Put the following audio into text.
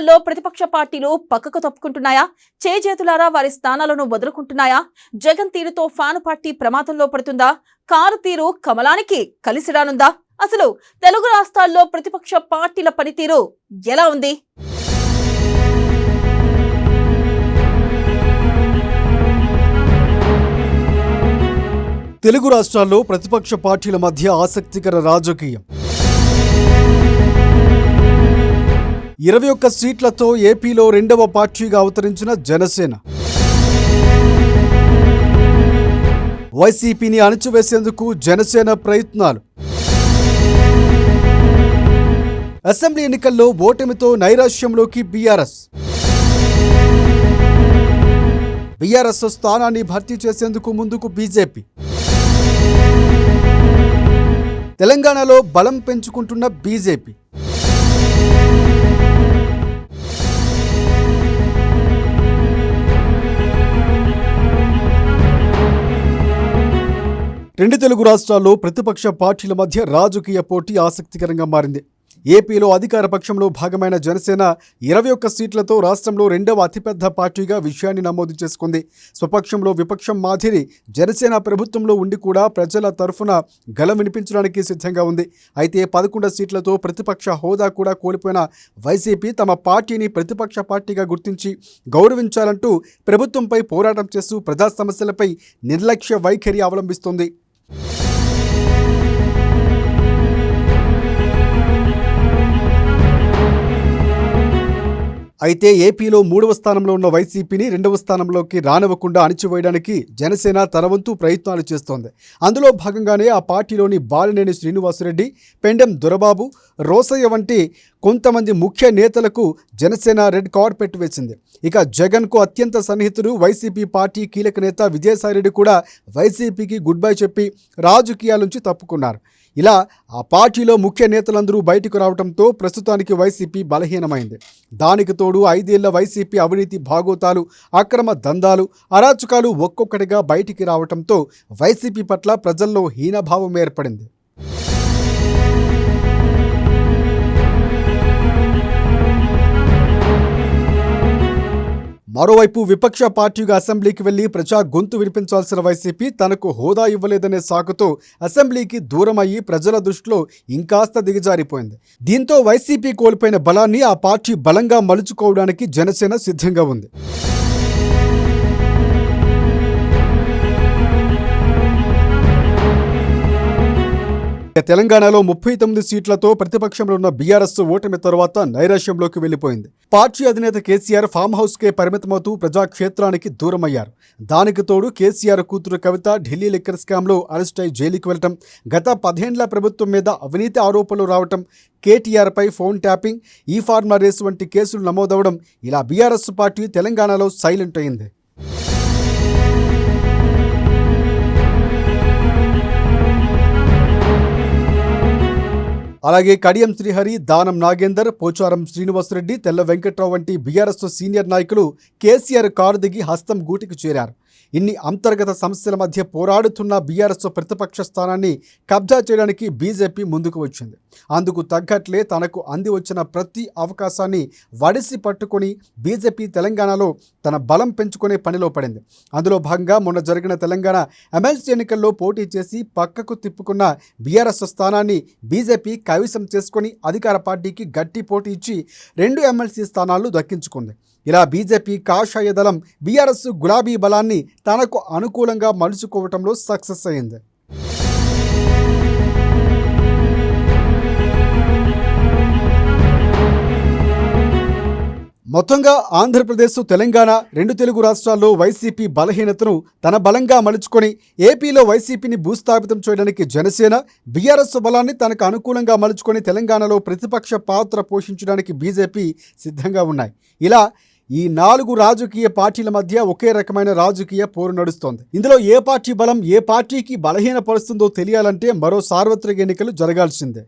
రాష్ట్రాల్లో ప్రతిపక్ష పార్టీలు పక్కకు తప్పుకుంటున్నాయా? చేజేతులారా వారి స్థానాలను వదులుకుంటున్నాయా? జగన్ తీరుతో ఫ్యాను పార్టీ ప్రమాదంలో పడుతుందా? కారు తీరు కమలానికి కలిసి రానుందా? అసలు తెలుగు రాష్ట్రాల్లో ప్రతిపక్ష పార్టీల పనితీరు ఎలా ఉంది? తెలుగు రాష్ట్రాల్లో ప్రతిపక్ష పార్టీల మధ్య ఆసక్తికర రాజకీయం. 21 సీట్లతో ఏపీలో రెండవ పార్టీగా అవతరించిన జనసేన వైసీపీని అణచివేసేందుకు జనసేన ప్రయత్నాలు. అసెంబ్లీ ఎన్నికల్లో ఓటమితో నైరాశ్యంలోకి బీఆర్ఎస్ స్థానాన్ని భర్తీ చేసేందుకు ముందుకు బీజేపీ. తెలంగాణలో బలం పెంచుకుంటున్న బీజేపీ. రెండు తెలుగు రాష్ట్రాల్లో ప్రతిపక్ష పార్టీల మధ్య రాజకీయ పోటీ ఆసక్తికరంగా మారింది. ఏపీలో అధికార పక్షంలో భాగమైన జనసేన 21 సీట్లతో రాష్ట్రంలో రెండవ అతిపెద్ద పార్టీగా విజయాన్ని నమోదు చేసుకుంది. స్వపక్షంలో విపక్షం మాదిరి జనసేన ప్రభుత్వంలో ఉండి కూడా ప్రజల తరఫున గలం వినిపించడానికి సిద్ధంగా ఉంది. అయితే 11 సీట్లతో ప్రతిపక్ష హోదా కూడా కోల్పోయిన వైసీపీ తమ పార్టీని ప్రతిపక్ష పార్టీగా గుర్తించి గౌరవించాలంటూ ప్రభుత్వంపై పోరాటం చేస్తూ ప్రజా సమస్యలపై నిర్లక్ష్య వైఖరి అవలంబిస్తోంది. అయితే ఏపీలో 3వ స్థానంలో ఉన్న వైసీపీని 2వ స్థానంలోకి రానివ్వకుండా అణిచివేయడానికి జనసేన తన వంతు ప్రయత్నాలు చేస్తోంది. అందులో భాగంగానే ఆ పార్టీలోని బాలినేని శ్రీనివాసరెడ్డి, పెండెం దొరబాబు, రోసయ్య వంటి కొంతమంది ముఖ్య నేతలకు జనసేన రెడ్ కార్పెట్ వేసింది. ఇక జగన్కు అత్యంత సన్నిహితుడు వైసీపీ పార్టీ కీలక నేత విజయసాయిరెడ్డి కూడా వైసీపీకి గుడ్ బై చెప్పి రాజకీయాల నుంచి తప్పుకున్నారు. ఇలా ఆ పార్టీలో ముఖ్య నేతలందరూ బయటకు రావడంతో ప్రస్తుతానికి వైసీపీ బలహీనమైంది. దానికి తోడు 5 ఏళ్ల వైసీపీ అవినీతి భాగోతాలు, అక్రమ దందాలు, అరాచకాలు ఒక్కొక్కటిగా బయటికి రావడంతో వైసీపీ పట్ల ప్రజల్లో హీనభావం ఏర్పడింది. మరోవైపు విపక్ష పార్టీగా అసెంబ్లీకి వెళ్లి ప్రజా గొంతు వినిపించాల్సిన వైసీపీ తనకు హోదా ఇవ్వలేదనే సాకుతో అసెంబ్లీకి దూరం అయ్యి ప్రజల దృష్టిలో ఇంకాస్త దిగజారిపోయింది. దీంతో వైసీపీ కోల్పోయిన బలాన్ని ఆ పార్టీ బలంగా మలుచుకోవడానికి జనసేన సిద్ధంగా ఉంది. తెలంగాణలో 39 సీట్లతో ప్రతిపక్షంలో ఉన్న బీఆర్ఎస్ ఓటమి తర్వాత నైరాశ్యంలోకి వెళ్లిపోయింది. పార్టీ అధినేత కేసీఆర్ ఫామ్ హౌస్కే పరిమితమవుతూ ప్రజాక్షేత్రానికి దూరమయ్యారు. దానికి తోడు కేసీఆర్ కూతురు కవిత ఢిల్లీ లిక్కర్ స్కామ్లో అరెస్ట్ అయి జైలుకి వెళ్లటం, గత 10 ఏళ్ల ప్రభుత్వం మీద అవినీతి ఆరోపణలు రావటం, కేటీఆర్పై ఫోన్ ట్యాపింగ్, ఈ ఫార్మా రేసు వంటి కేసులు నమోదవడం, ఇలా బీఆర్ఎస్ పార్టీ తెలంగాణలో సైలెంట్ అయింది. అలాగే కడియం శ్రీహరి, దానం నాగేందర్, పోచారం శ్రీనివాసరెడ్డి, తెల్ల వెంకట్రావు వంటి బీఆర్ఎస్ సీనియర్ నాయకులు కేసీఆర్ కారు దిగి హస్తం గూటికి చేరారు. ఇన్ని అంతర్గత సమస్యల మధ్య పోరాడుతున్న బీఆర్ఎస్ ప్రతిపక్ష స్థానాన్ని కబ్జా చేయడానికి బీజేపీ ముందుకు వచ్చింది. అందుకు తగ్గట్లే తనకు అంది వచ్చిన ప్రతి అవకాశాన్ని వడిసి పట్టుకొని బీజేపీ తెలంగాణలో తన బలం పెంచుకునే పనిలో పడింది. అందులో భాగంగా మొన్న జరిగిన తెలంగాణ ఎమ్మెల్సీ ఎన్నికల్లో పోటీ చేసి పక్కకు తిప్పుకున్న బీఆర్ఎస్ స్థానాన్ని బీజేపీ కైవసం చేసుకొని అధికార పార్టీకి గట్టి పోటీ ఇచ్చి 2 ఎమ్మెల్సీ స్థానాలు దక్కించుకుంది. ఇలా బీజేపీ కాషాయ దళం బీఆర్ఎస్ గులాబీ బలాన్ని తనకు అనుకూలంగా మలుచుకోవటంలో సక్సెస్ అయింది. మొత్తంగా ఆంధ్రప్రదేశ్, తెలంగాణ 2 తెలుగు రాష్ట్రాల్లో వైసీపీ బలహీనతను తన బలంగా మలుచుకొని ఏపీలో వైసీపీని భూస్థాపితం చేయడానికి జనసేన, బీఆర్ఎస్ బలాన్ని తనకు అనుకూలంగా మలుచుకొని తెలంగాణలో ప్రతిపక్ష పాత్ర పోషించడానికి బీజేపీ సిద్ధంగా ఉన్నాయి. ఇలా ఈ 4 రాజకీయ పార్టీల మధ్య ఒకే రకమైన రాజకీయ పోరు నడుస్తోంది. ఇందులో ఏ పార్టీ బలం ఏ పార్టీకి బలహీనపరుస్తుందో తెలియాలంటే మరో సార్వత్రిక ఎన్నికలు జరగాల్సిందే.